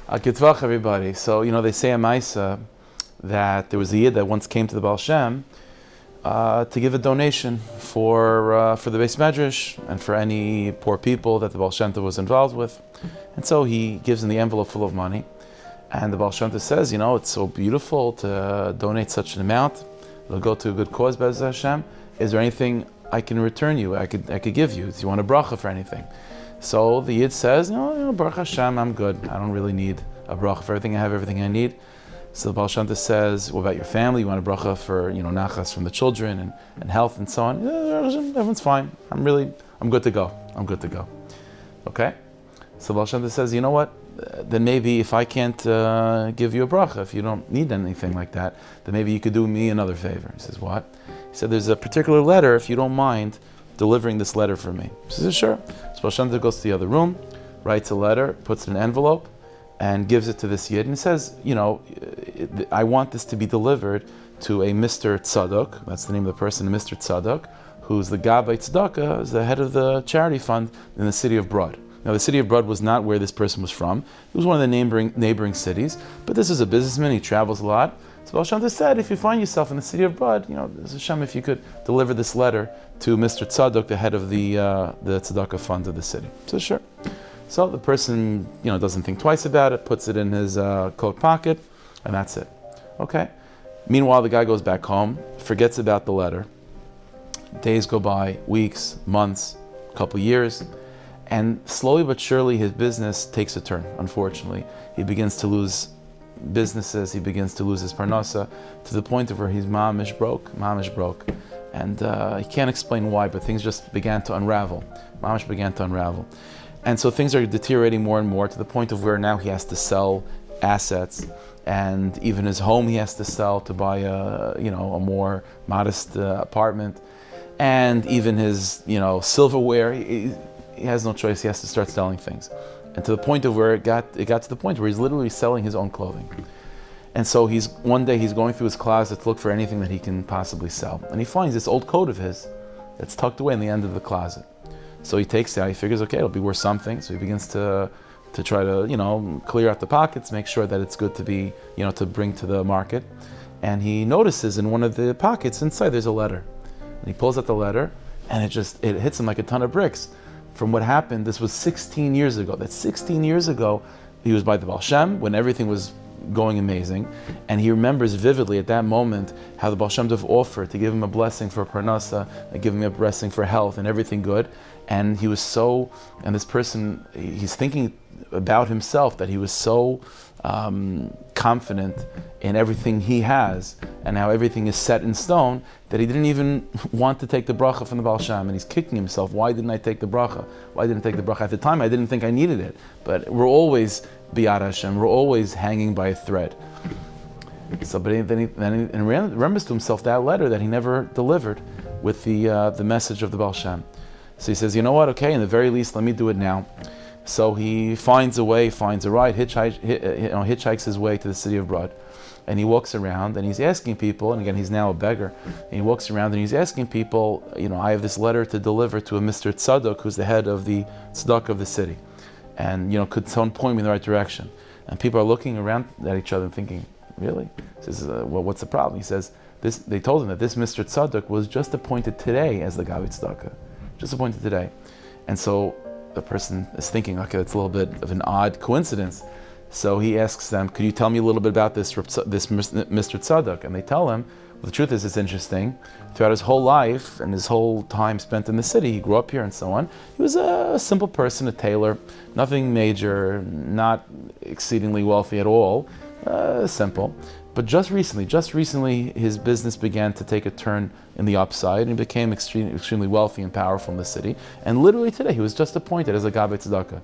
Gitvach, everybody. So, they say a Maisa that there was a Yid that once came to the Baal Shem to give a donation for the Beis Medrash and for any poor people that the Baal Shem Tov was involved with. And so he gives him the envelope full of money. And the Baal Shem Tov says, it's so beautiful to donate such an amount. It'll go to a good cause, Be'ez Hashem. Is there anything I can return you? I could give you. Do you want a bracha for anything? So the Yid says, Baruch Hashem, I'm good. I don't really need a bracha for everything. I have everything I need. So the Baal Shem Tov says, what about your family? You want a bracha for, nachas from the children and health and so on? Everyone's fine. I'm good to go. I'm good to go. Okay? So Baal Shem Tov says, you know what? Then maybe if I can't give you a bracha, if you don't need anything like that, then maybe you could do me another favor. He says, what? He said, there's a particular letter, if you don't mind delivering this letter for me. He says, sure. So Baal Shem Tov goes to the other room, writes a letter, puts it in an envelope, and gives it to this Yid. And he says, I want this to be delivered to a Mr. Tzadok, that's the name of the person, Mr. Tzadok, who's the Gabbai Tzedakah, is the head of the charity fund in the city of Brod. Now, the city of Brod was not where this person was from. It was one of the neighboring cities, but this is a businessman, he travels a lot. So Baal Shem Tov said, if you find yourself in the city of Brod, Hashem, if you could deliver this letter to Mr. Tzadok, the head of the Tzedakah fund of the city. So sure. So the person, doesn't think twice about it, puts it in his coat pocket, and that's it. Okay. Meanwhile, the guy goes back home, forgets about the letter. Days go by, weeks, months, a couple years, and slowly but surely his business takes a turn, unfortunately. He begins to lose businesses, he begins to lose his parnasa, to the point of where he's mamish broke. And he can't explain why, but things just began to unravel. Mamish began to unravel. And so things are deteriorating more and more to the point of where now he has to sell assets, and even his home he has to sell to buy a more modest apartment, and even his silverware. He has no choice. He has to start selling things, and to the point of where it got to the point where he's literally selling his own clothing. And so one day he's going through his closet to look for anything that he can possibly sell, and he finds this old coat of his that's tucked away in the end of the closet. So he takes it out, he figures, okay, it'll be worth something. So he begins to try to, clear out the pockets, make sure that it's good to be, to bring to the market. And he notices in one of the pockets inside there's a letter. And he pulls out the letter, and it hits him like a ton of bricks. From what happened, this was 16 years ago. That's 16 years ago, he was by the Baal Shem when everything was going amazing, and he remembers vividly at that moment how the Baal Shem Tov offered to give him a blessing for parnasa, and give him a blessing for health and everything good. And he was and this person, he's thinking about himself that he was so confident in everything he has and how everything is set in stone that he didn't even want to take the bracha from the Baal Shem, and he's kicking himself. Why didn't I take the bracha? Why didn't I take the bracha? At the time I didn't think I needed it, but we're always B'yad Hashem, we're always hanging by a thread. So, but then he remembers to himself that letter that he never delivered with the message of the Baal Shem. So he says, you know what, okay, in the very least, let me do it now. So he finds a ride, hitchhikes his way to the city of Brod. And he walks around and he's asking people, and again, he's now a beggar, and he walks around and he's asking people, I have this letter to deliver to a Mr. Tzadok, who's the head of the tzedakah of the city. And, could someone point me in the right direction? And people are looking around at each other and thinking, really? He says, well, what's the problem? He says, they told him that this Mr. Tzadok was just appointed today as the Gabbai Tzedakah. Just appointed today. And so the person is thinking, okay, that's a little bit of an odd coincidence. So he asks them, could you tell me a little bit about this Mr. Tzadok? And they tell him, well, the truth is, it's interesting. Throughout his whole life and his whole time spent in the city, he grew up here and so on. He was a simple person, a tailor, nothing major, not exceedingly wealthy at all, simple. But just recently, his business began to take a turn in the upside, and he became extremely wealthy and powerful in the city. And literally today, he was just appointed as a Gabbai Tzedakah.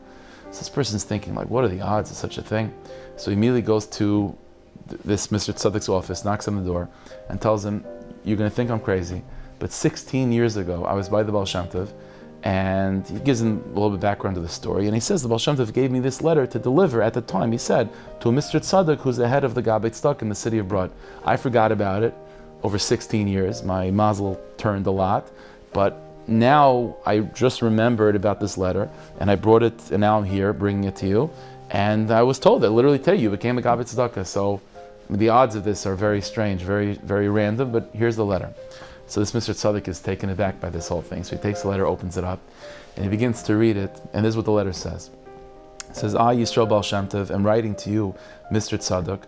So this person's thinking, what are the odds of such a thing? So he immediately goes to this Mr. Tzadok's office, knocks on the door, and tells him, you're going to think I'm crazy, but 16 years ago, I was by the Baal Shem Tov, and he gives him a little bit of background to the story, and he says, the Baal Shem Tov gave me this letter to deliver at the time, he said, to a Mr. Tzadok, who's the head of the Gabbai Tzedakah in the city of Brod. I forgot about it over 16 years. My mazel turned a lot, but now I just remembered about this letter, and I brought it, and now I'm here bringing it to you. And I was told that literally today you became a Gabbai Tzedakah. So the odds of this are very strange, very, very random, but here's the letter. So this Mr. Tzaddik is taken aback by this whole thing. So he takes the letter, opens it up, and he begins to read it, and this is what the letter says. It says, I, Yisrael Baal Shem Tov, am writing to you, Mr. Tzaddik,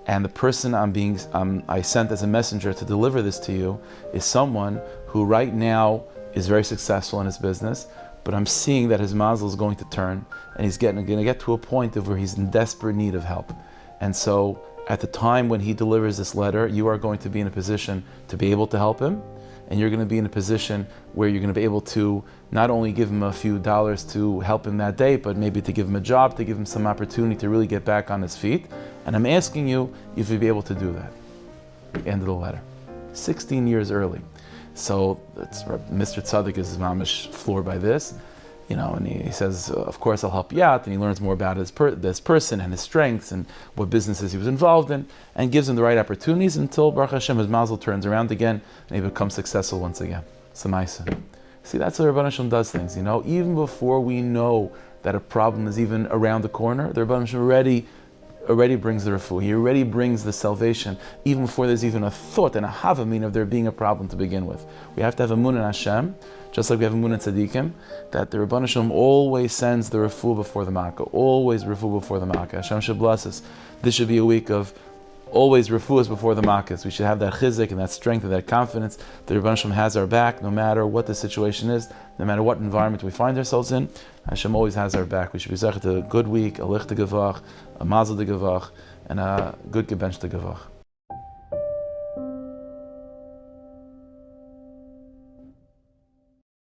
and the person I sent as a messenger to deliver this to you is someone who right now is very successful in his business, but I'm seeing that his mazel is going to turn, and he's going to get to a point of where he's in desperate need of help. And so at the time when he delivers this letter, you are going to be in a position to be able to help him, and you're going to be in a position where you're going to be able to not only give him a few dollars to help him that day, but maybe to give him a job, to give him some opportunity to really get back on his feet. And I'm asking you if you'd be able to do that. End of the letter. 16 years early. So Mr. Tzaddik is mamish floored by this. And he says, of course I'll help you out, and he learns more about this person and his strengths and what businesses he was involved in, and gives him the right opportunities until Baruch Hashem, his mazel turns around again, and he becomes successful once again. Samaisa. See, that's how Rebbeinu Hashem does things, even before we know that a problem is even around the corner, the Rebbeinu Hashem already brings the refuah. He already brings the salvation, even before there's even a thought and a havamina of there being a problem to begin with. We have to have emunah in Hashem, just like we have emunah in Tzadikim, that the Rebbeinu Hashem always sends the refuah before the makkah, always refuah before the makkah. Hashem should bless us. This should be a week of always refuahs before the makkahs. We should have that chizuk and that strength and that confidence that Rebbeinu Hashem has our back, no matter what the situation is, no matter what environment we find ourselves in. Hashem always has our back. We should be zechet to a good week, a lich to gevach, a mazel to gevach, and a good gebench to gevach.